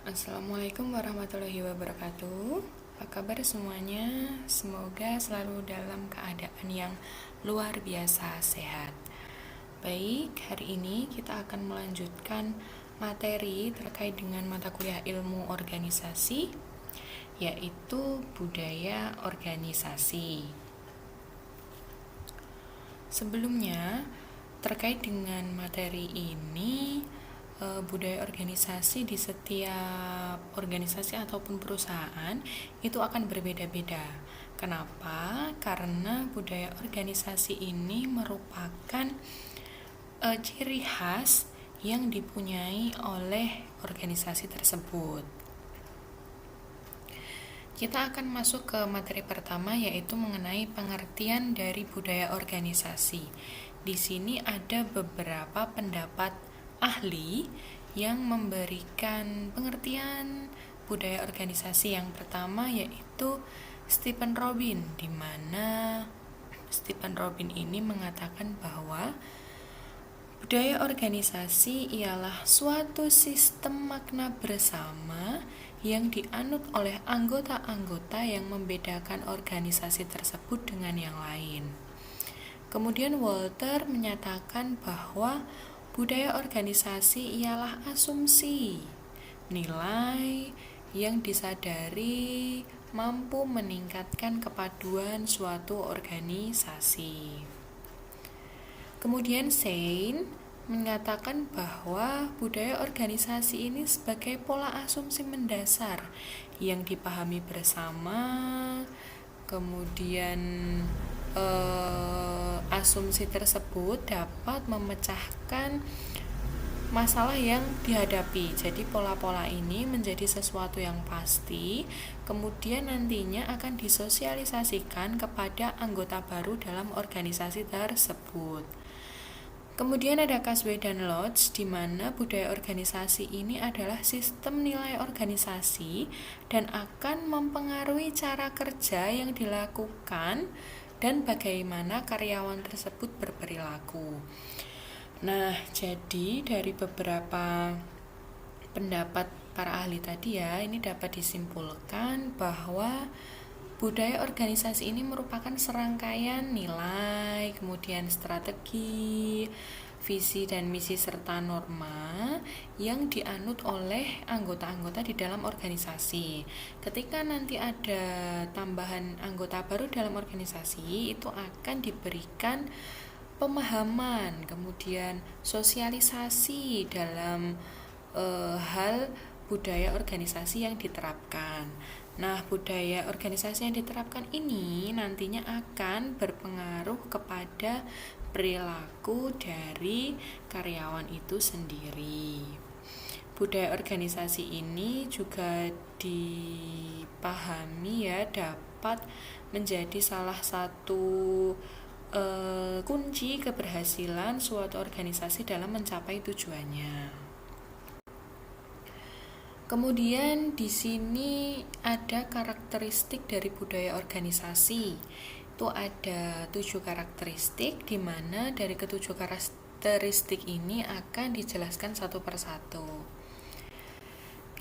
Assalamualaikum warahmatullahi wabarakatuh. Apa kabar semuanya? Semoga selalu dalam keadaan yang luar biasa sehat. Baik, hari ini kita akan melanjutkan materi terkait dengan mata kuliah ilmu organisasi, yaitu budaya organisasi. Sebelumnya, terkait dengan materi ini, budaya organisasi di setiap organisasi ataupun perusahaan itu akan berbeda-beda. Kenapa? Karena budaya organisasi ini merupakan ciri khas yang dipunyai oleh organisasi tersebut. Kita akan masuk ke materi pertama, yaitu mengenai pengertian dari budaya organisasi. Di sini ada beberapa pendapat ahli yang memberikan pengertian budaya organisasi. Yang pertama yaitu Stephen Robin, di mana Stephen Robin ini mengatakan bahwa budaya organisasi ialah suatu sistem makna bersama yang dianut oleh anggota-anggota yang membedakan organisasi tersebut dengan yang lain. Kemudian Walter menyatakan bahwa budaya organisasi ialah asumsi, nilai yang disadari mampu meningkatkan kepaduan suatu organisasi. Kemudian Sein mengatakan bahwa budaya organisasi ini sebagai pola asumsi mendasar yang dipahami bersama. Kemudian asumsi tersebut dapat memecahkan masalah yang dihadapi. Jadi pola-pola ini menjadi sesuatu yang pasti, kemudian nantinya akan disosialisasikan kepada anggota baru dalam organisasi tersebut. Kemudian ada Casway dan Lodge, di mana budaya organisasi ini adalah sistem nilai organisasi dan akan mempengaruhi cara kerja yang dilakukan dan bagaimana karyawan tersebut berperilaku. Nah, jadi dari beberapa pendapat para ahli tadi ya, ini dapat disimpulkan bahwa budaya organisasi ini merupakan serangkaian nilai, kemudian strategi, visi dan misi serta norma yang dianut oleh anggota-anggota di dalam organisasi. Ketika nanti ada tambahan anggota baru dalam organisasi, itu akan diberikan pemahaman, kemudian sosialisasi dalam hal budaya organisasi yang diterapkan. Nah, budaya organisasi yang diterapkan ini nantinya akan berpengaruh kepada perilaku dari karyawan itu sendiri. Budaya organisasi ini juga dipahami ya dapat menjadi salah satu kunci keberhasilan suatu organisasi dalam mencapai tujuannya. Kemudian di sini ada karakteristik dari budaya organisasi. Itu ada 7 karakteristik, di mana dari ketujuh karakteristik ini akan dijelaskan satu persatu.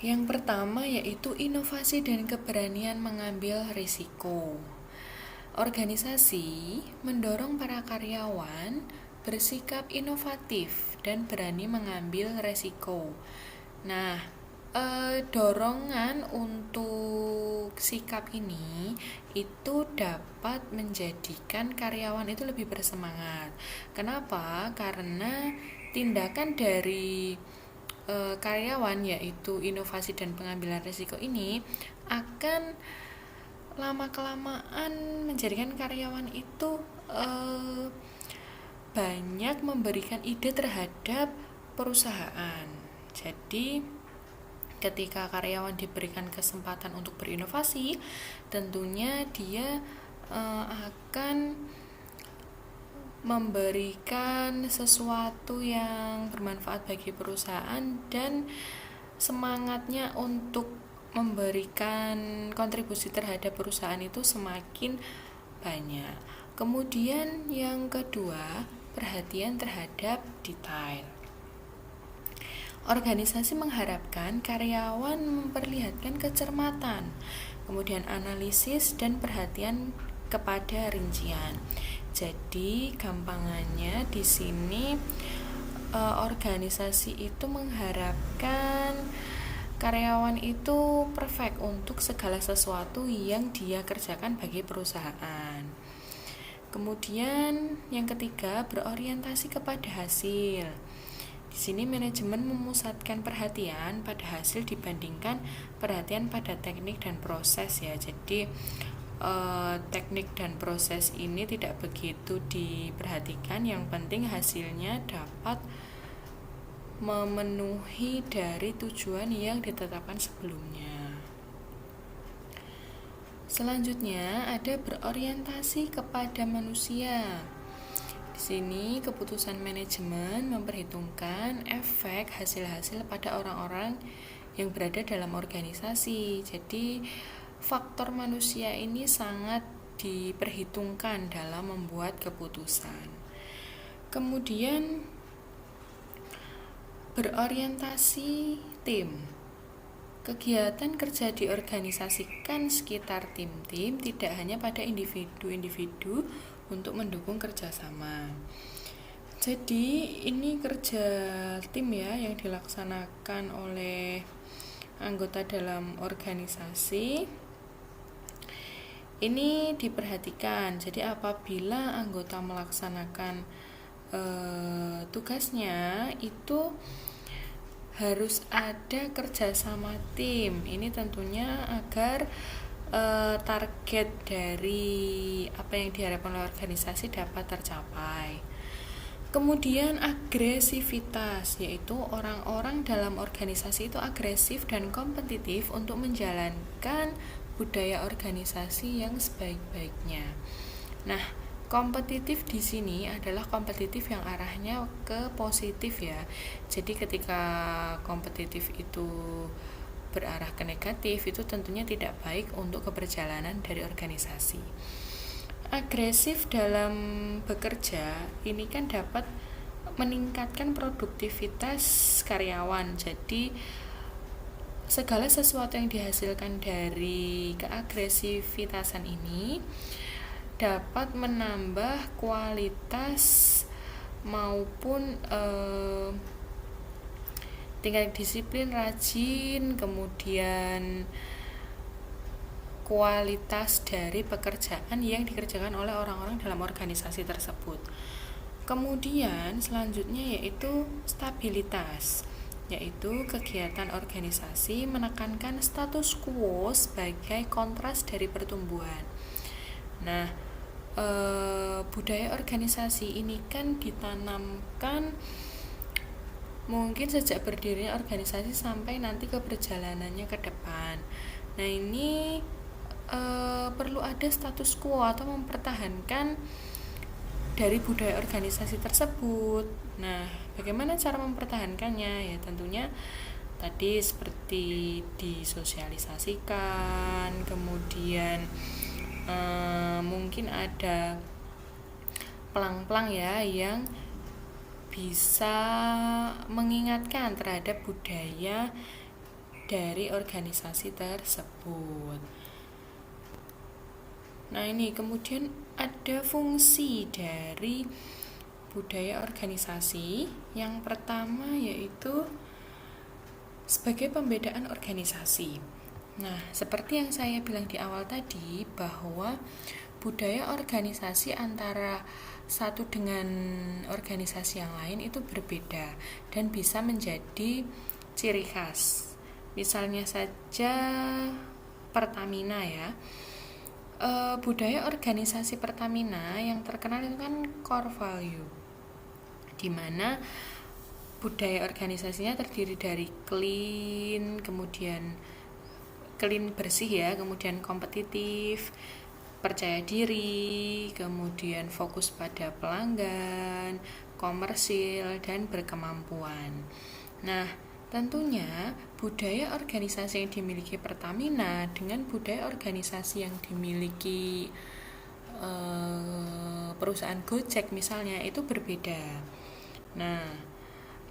Yang pertama yaitu inovasi dan keberanian mengambil risiko. Organisasi mendorong para karyawan bersikap inovatif dan berani mengambil risiko. Nah, dorongan untuk sikap ini itu dapat menjadikan karyawan itu lebih bersemangat. Kenapa? Karena tindakan dari karyawan yaitu inovasi dan pengambilan risiko ini akan lama-kelamaan menjadikan karyawan itu banyak memberikan ide terhadap perusahaan. Jadi ketika karyawan diberikan kesempatan untuk berinovasi, tentunya dia akan memberikan sesuatu yang bermanfaat bagi perusahaan dan semangatnya untuk memberikan kontribusi terhadap perusahaan itu semakin banyak. Kemudian yang kedua, perhatian terhadap detail. Organisasi mengharapkan karyawan memperlihatkan kecermatan, kemudian analisis dan perhatian kepada rincian. Jadi, gampangannya di sini organisasi itu mengharapkan karyawan itu perfect untuk segala sesuatu yang dia kerjakan bagi perusahaan. Kemudian yang ketiga, berorientasi kepada hasil. Di sini manajemen memusatkan perhatian pada hasil dibandingkan perhatian pada teknik dan proses ya. Jadi teknik dan proses ini tidak begitu diperhatikan, yang penting hasilnya dapat memenuhi dari tujuan yang ditetapkan sebelumnya. Selanjutnya ada berorientasi kepada manusia. Di sini keputusan manajemen memperhitungkan efek hasil-hasil pada orang-orang yang berada dalam organisasi. Jadi faktor manusia ini sangat diperhitungkan dalam membuat keputusan. Kemudian berorientasi tim. Kegiatan kerja diorganisasikan sekitar tim-tim, tidak hanya pada individu-individu untuk mendukung kerjasama. Jadi ini kerja tim ya yang dilaksanakan oleh anggota dalam organisasi. Ini diperhatikan. Jadi apabila anggota melaksanakan tugasnya itu harus ada kerjasama tim. Ini tentunya agar target dari apa yang diharapkan oleh organisasi dapat tercapai. Kemudian agresivitas, yaitu orang-orang dalam organisasi itu agresif dan kompetitif untuk menjalankan budaya organisasi yang sebaik-baiknya. Nah, kompetitif di sini adalah kompetitif yang arahnya ke positif ya. Jadi ketika kompetitif itu berarah ke negatif, itu tentunya tidak baik untuk keberjalanan dari organisasi. Agresif dalam bekerja ini kan dapat meningkatkan produktivitas karyawan. Jadi segala sesuatu yang dihasilkan dari keagresivitasan ini dapat menambah kualitas maupun tingkat disiplin, rajin, kemudian kualitas dari pekerjaan yang dikerjakan oleh orang-orang dalam organisasi tersebut. Kemudian selanjutnya yaitu stabilitas, yaitu kegiatan organisasi menekankan status quo sebagai kontras dari pertumbuhan. Nah, budaya organisasi ini kan ditanamkan mungkin sejak berdirinya organisasi sampai nanti keberjalanannya ke depan. Nah, ini perlu ada status quo atau mempertahankan dari budaya organisasi tersebut. Nah, bagaimana cara mempertahankannya? Ya tentunya tadi seperti disosialisasikan, kemudian mungkin ada pelang-pelang ya yang bisa mengingatkan terhadap budaya dari organisasi tersebut. Nah, ini kemudian ada fungsi dari budaya organisasi. Yang pertama yaitu sebagai pembedaan organisasi. Nah, seperti yang saya bilang di awal tadi, bahwa budaya organisasi antara satu dengan organisasi yang lain itu berbeda dan bisa menjadi ciri khas. Misalnya saja Pertamina ya. Budaya organisasi Pertamina yang terkenal itu kan core value, di mana budaya organisasinya terdiri dari clean, kemudian clean bersih ya, kemudian kompetitif, percaya diri, kemudian fokus pada pelanggan, komersil, dan berkemampuan. Nah, tentunya budaya organisasi yang dimiliki Pertamina dengan budaya organisasi yang dimiliki perusahaan Gojek misalnya itu berbeda. Nah,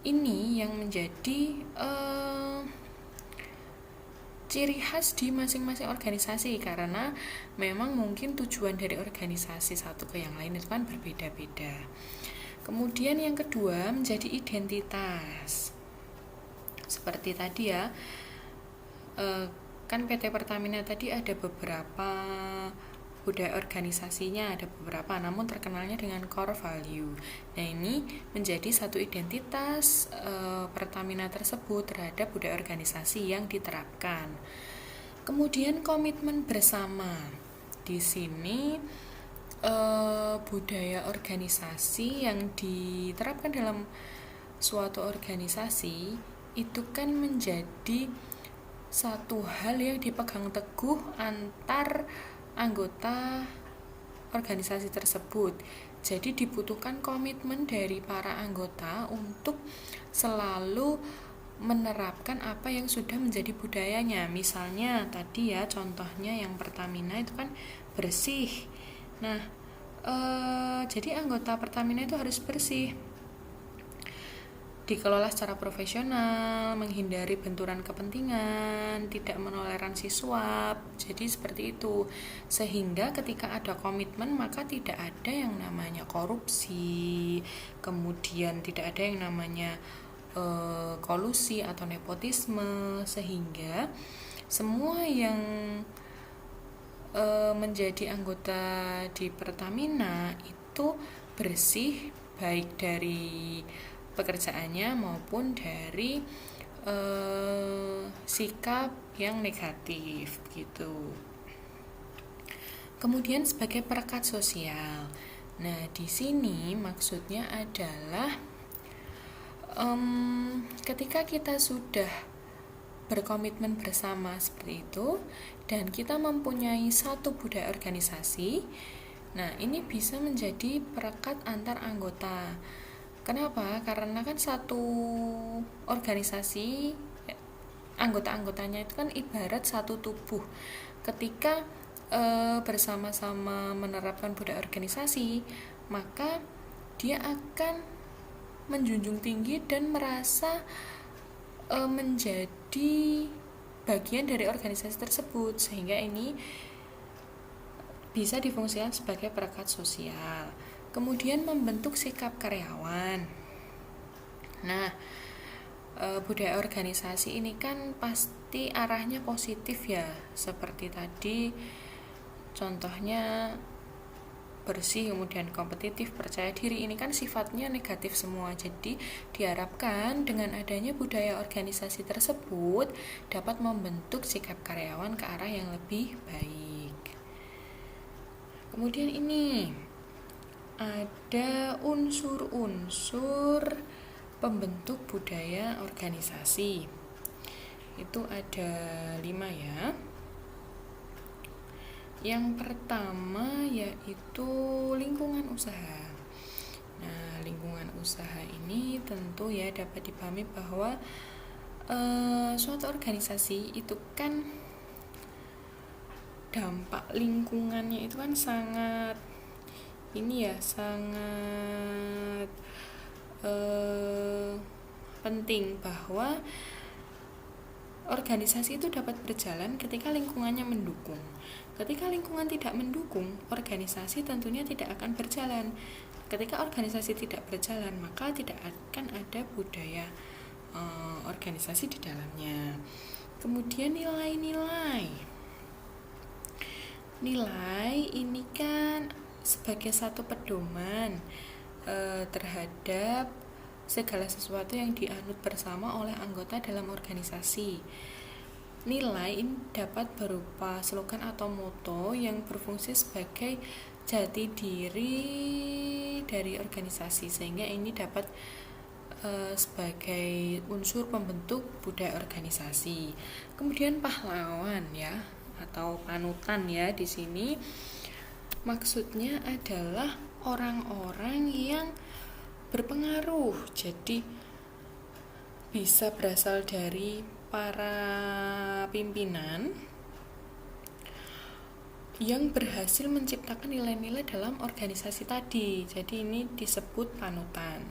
ini yang menjadi ciri khas di masing-masing organisasi, karena memang mungkin tujuan dari organisasi satu ke yang lain itu kan berbeda-beda. Kemudian yang kedua menjadi identitas. Seperti tadi ya, kan PT Pertamina tadi ada beberapa budaya organisasinya, ada beberapa, namun terkenalnya dengan core value. Nah, ini menjadi satu identitas Pertamina tersebut terhadap budaya organisasi yang diterapkan. Kemudian komitmen bersama. Di sini budaya organisasi yang diterapkan dalam suatu organisasi itu kan menjadi satu hal yang dipegang teguh antar anggota organisasi tersebut. Jadi dibutuhkan komitmen dari para anggota untuk selalu menerapkan apa yang sudah menjadi budayanya. Misalnya tadi ya, contohnya yang Pertamina itu kan bersih. Nah, jadi anggota Pertamina itu harus bersih, dikelola secara profesional, menghindari benturan kepentingan, tidak menoleransi suap. Jadi seperti itu. Sehingga ketika ada komitmen, maka tidak ada yang namanya korupsi, kemudian tidak ada yang namanya kolusi atau nepotisme, sehingga semua yang menjadi anggota di Pertamina itu bersih, baik dari pekerjaannya maupun dari sikap yang negatif gitu. Kemudian sebagai perekat sosial. Nah, di sini maksudnya adalah ketika kita sudah berkomitmen bersama seperti itu dan kita mempunyai satu budaya organisasi, nah ini bisa menjadi perekat antar anggota. Kenapa? Karena kan satu organisasi anggota-anggotanya itu kan ibarat satu tubuh. Ketika bersama-sama menerapkan budaya organisasi, maka dia akan menjunjung tinggi dan merasa menjadi bagian dari organisasi tersebut, sehingga ini bisa difungsikan sebagai perekat sosial. Kemudian membentuk sikap karyawan. Nah, budaya organisasi ini kan pasti arahnya positif ya, seperti tadi contohnya bersih, kemudian kompetitif, percaya diri, ini kan sifatnya negatif semua. Jadi diharapkan dengan adanya budaya organisasi tersebut dapat membentuk sikap karyawan ke arah yang lebih baik. Kemudian ini ada unsur-unsur pembentuk budaya organisasi. Itu ada 5 ya. Yang pertama yaitu lingkungan usaha. Nah, lingkungan usaha ini tentu ya dapat dipahami bahwa suatu organisasi itu kan dampak lingkungannya itu kan sangat penting, bahwa organisasi itu dapat berjalan ketika lingkungannya mendukung. Ketika lingkungan tidak mendukung, organisasi tentunya tidak akan berjalan. Ketika organisasi tidak berjalan, maka tidak akan ada budaya organisasi di dalamnya. Kemudian nilai ini kan sebagai satu pedoman terhadap segala sesuatu yang dianut bersama oleh anggota dalam organisasi. Nilai ini dapat berupa slogan atau moto yang berfungsi sebagai jati diri dari organisasi, sehingga ini dapat sebagai unsur pembentuk budaya organisasi. Kemudian pahlawan ya, atau panutan ya, di sini maksudnya adalah orang-orang yang berpengaruh. Jadi bisa berasal dari para pimpinan yang berhasil menciptakan nilai-nilai dalam organisasi tadi. Jadi ini disebut panutan.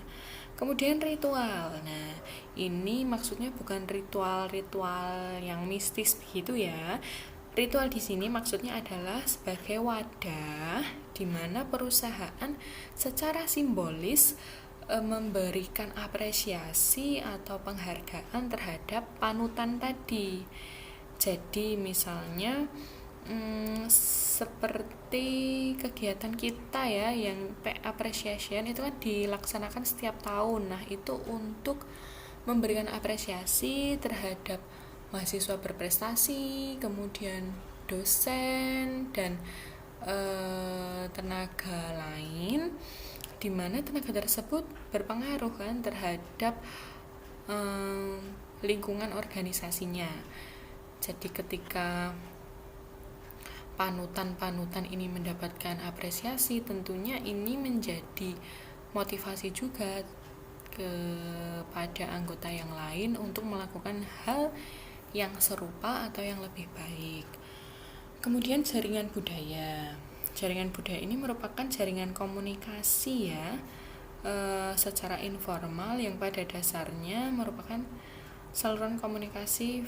Kemudian ritual. Nah, ini maksudnya bukan ritual-ritual yang mistis begitu ya. Ritual di sini maksudnya adalah sebagai wadah di mana perusahaan secara simbolis memberikan apresiasi atau penghargaan terhadap panutan tadi. Jadi misalnya seperti kegiatan kita ya yang appreciation itu kan dilaksanakan setiap tahun. Nah, itu untuk memberikan apresiasi terhadap mahasiswa berprestasi, kemudian dosen dan tenaga lain, di mana tenaga tersebut berpengaruh kan terhadap lingkungan organisasinya. Jadi ketika panutan-panutan ini mendapatkan apresiasi, tentunya ini menjadi motivasi juga kepada anggota yang lain untuk melakukan hal yang serupa atau yang lebih baik. Kemudian jaringan budaya. Jaringan budaya ini merupakan jaringan komunikasi ya, secara informal yang pada dasarnya merupakan saluran komunikasi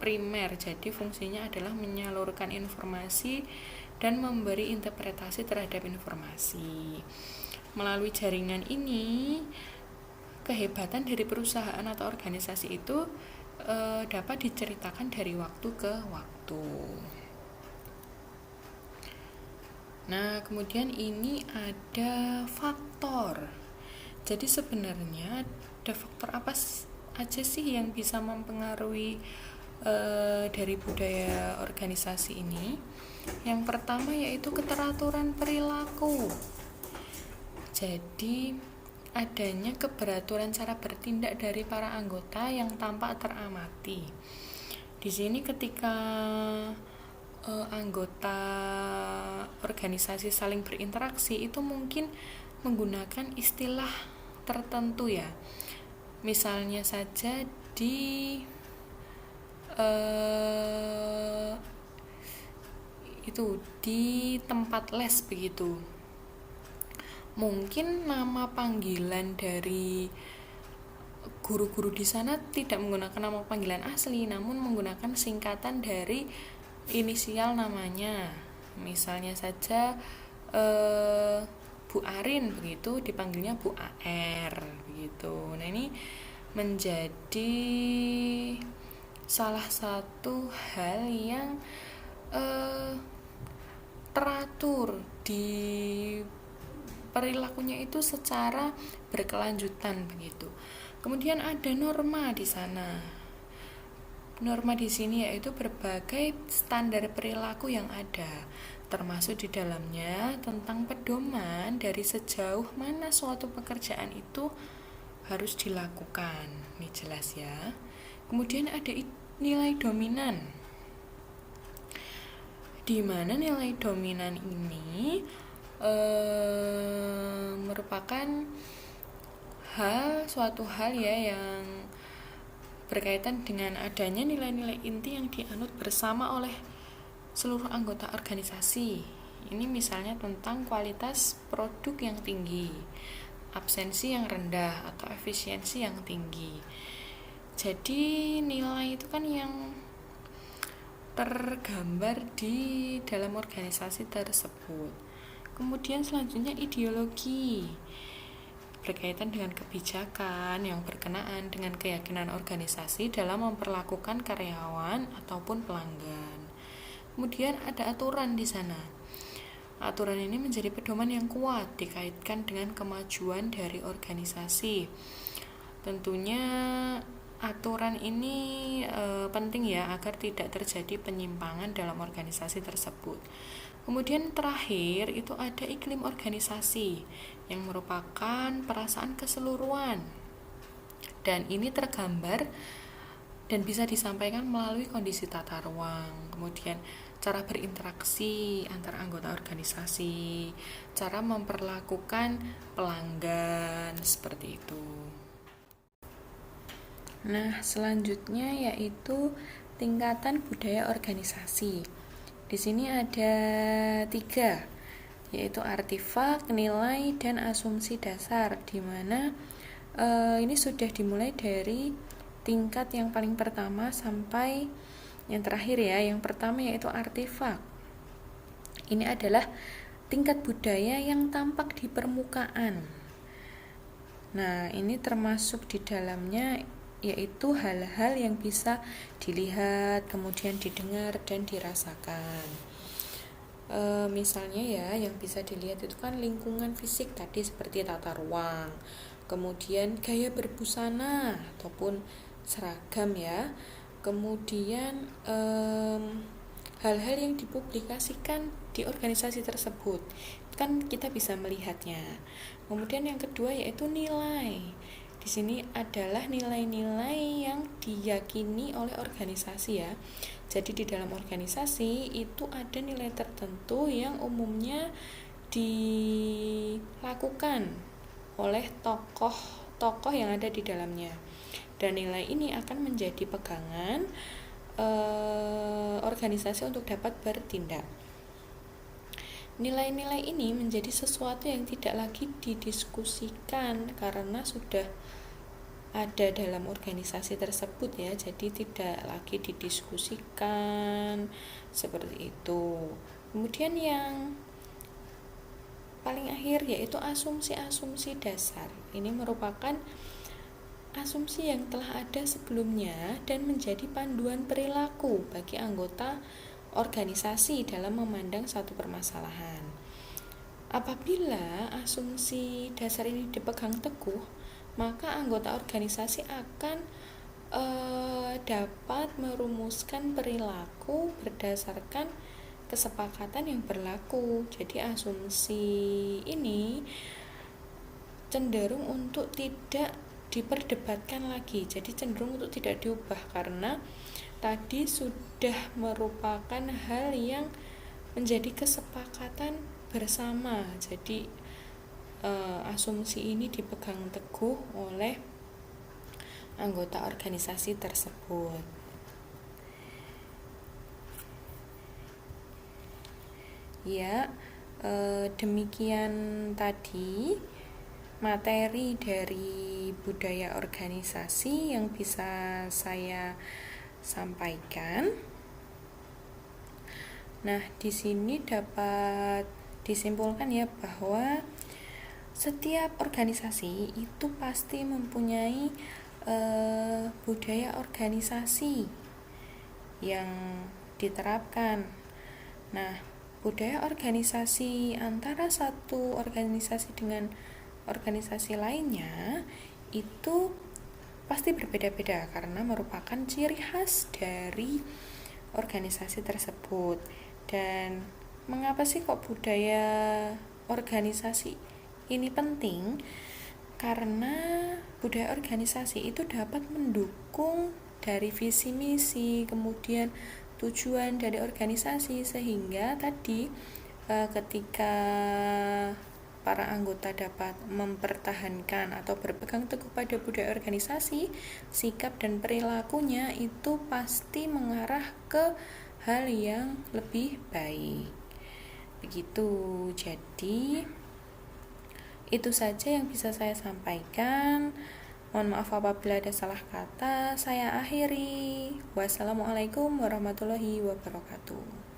primer. Jadi fungsinya adalah menyalurkan informasi dan memberi interpretasi terhadap informasi. Melalui jaringan ini, kehebatan dari perusahaan atau organisasi itu dapat diceritakan dari waktu ke waktu. Nah, kemudian ini ada faktor. Jadi sebenarnya ada faktor apa aja sih yang bisa mempengaruhi dari budaya organisasi ini? Yang pertama yaitu keteraturan perilaku. Jadi adanya keberaturan cara bertindak dari para anggota yang tampak teramati. Di sini ketika anggota organisasi saling berinteraksi itu mungkin menggunakan istilah tertentu ya. Misalnya saja di di tempat les begitu. Mungkin nama panggilan dari guru-guru di sana tidak menggunakan nama panggilan asli, namun menggunakan singkatan dari inisial namanya. Misalnya saja Bu Arin begitu dipanggilnya Bu AR begitu. Nah, ini menjadi salah satu hal yang teratur di perilakunya itu secara berkelanjutan begitu. Kemudian ada norma di sana. Norma di sini yaitu berbagai standar perilaku yang ada, termasuk di dalamnya tentang pedoman dari sejauh mana suatu pekerjaan itu harus dilakukan. Ini jelas ya. Kemudian ada nilai dominan, di mana nilai dominan ini merupakan suatu hal ya yang berkaitan dengan adanya nilai-nilai inti yang dianut bersama oleh seluruh anggota organisasi. Ini misalnya tentang kualitas produk yang tinggi, absensi yang rendah, atau efisiensi yang tinggi. Jadi nilai itu kan yang tergambar di dalam organisasi tersebut. Kemudian selanjutnya ideologi, berkaitan dengan kebijakan yang berkenaan dengan keyakinan organisasi dalam memperlakukan karyawan ataupun pelanggan. Kemudian ada aturan di sana. Aturan ini menjadi pedoman yang kuat dikaitkan dengan kemajuan dari organisasi. Tentunya aturan ini penting ya agar tidak terjadi penyimpangan dalam organisasi tersebut. Kemudian terakhir itu ada iklim organisasi yang merupakan perasaan keseluruhan, dan ini tergambar dan bisa disampaikan melalui kondisi tata ruang, kemudian cara berinteraksi antar anggota organisasi, cara memperlakukan pelanggan, seperti itu. Nah, selanjutnya yaitu tingkatan budaya organisasi. Di sini ada 3, yaitu artefak, nilai, dan asumsi dasar, di mana Ini sudah dimulai dari tingkat yang paling pertama sampai yang terakhir ya. Yang pertama yaitu artefak. Ini adalah tingkat budaya yang tampak di permukaan. Nah, ini termasuk di dalamnya yaitu hal-hal yang bisa dilihat, kemudian didengar dan dirasakan. Misalnya ya, yang bisa dilihat itu kan lingkungan fisik tadi seperti tata ruang, kemudian gaya berbusana ataupun seragam ya, kemudian hal-hal yang dipublikasikan di organisasi tersebut kan kita bisa melihatnya. Kemudian yang kedua yaitu nilai. Di sini adalah nilai-nilai yang diyakini oleh organisasi ya. Jadi di dalam organisasi itu ada nilai tertentu yang umumnya dilakukan oleh tokoh-tokoh yang ada di dalamnya. Dan nilai ini akan menjadi pegangan organisasi untuk dapat bertindak. Nilai-nilai ini menjadi sesuatu yang tidak lagi didiskusikan karena sudah ada dalam organisasi tersebut ya, jadi tidak lagi didiskusikan seperti itu. Kemudian yang paling akhir yaitu asumsi-asumsi dasar. Ini merupakan asumsi yang telah ada sebelumnya dan menjadi panduan perilaku bagi anggota organisasi dalam memandang satu permasalahan. Apabila asumsi dasar ini dipegang teguh, maka anggota organisasi akan dapat merumuskan perilaku berdasarkan kesepakatan yang berlaku. Jadi asumsi ini cenderung untuk tidak diperdebatkan lagi, jadi cenderung untuk tidak diubah karena tadi sudah merupakan hal yang menjadi kesepakatan bersama. Jadi asumsi ini dipegang teguh oleh anggota organisasi tersebut. Ya, demikian tadi materi dari budaya organisasi yang bisa saya sampaikan. Nah, di sini dapat disimpulkan ya bahwa setiap organisasi itu pasti mempunyai budaya organisasi yang diterapkan. Nah, budaya organisasi antara satu organisasi dengan organisasi lainnya itu pasti berbeda-beda karena merupakan ciri khas dari organisasi tersebut. Dan mengapa sih kok budaya organisasi ini penting? Karena budaya organisasi itu dapat mendukung dari visi misi, kemudian tujuan dari organisasi, sehingga tadi ketika para anggota dapat mempertahankan atau berpegang teguh pada budaya organisasi, sikap dan perilakunya itu pasti mengarah ke hal yang lebih baik. Begitu. Jadi itu saja yang bisa saya sampaikan. Mohon maaf apabila ada salah kata. Saya akhiri. Wassalamualaikum warahmatullahi wabarakatuh.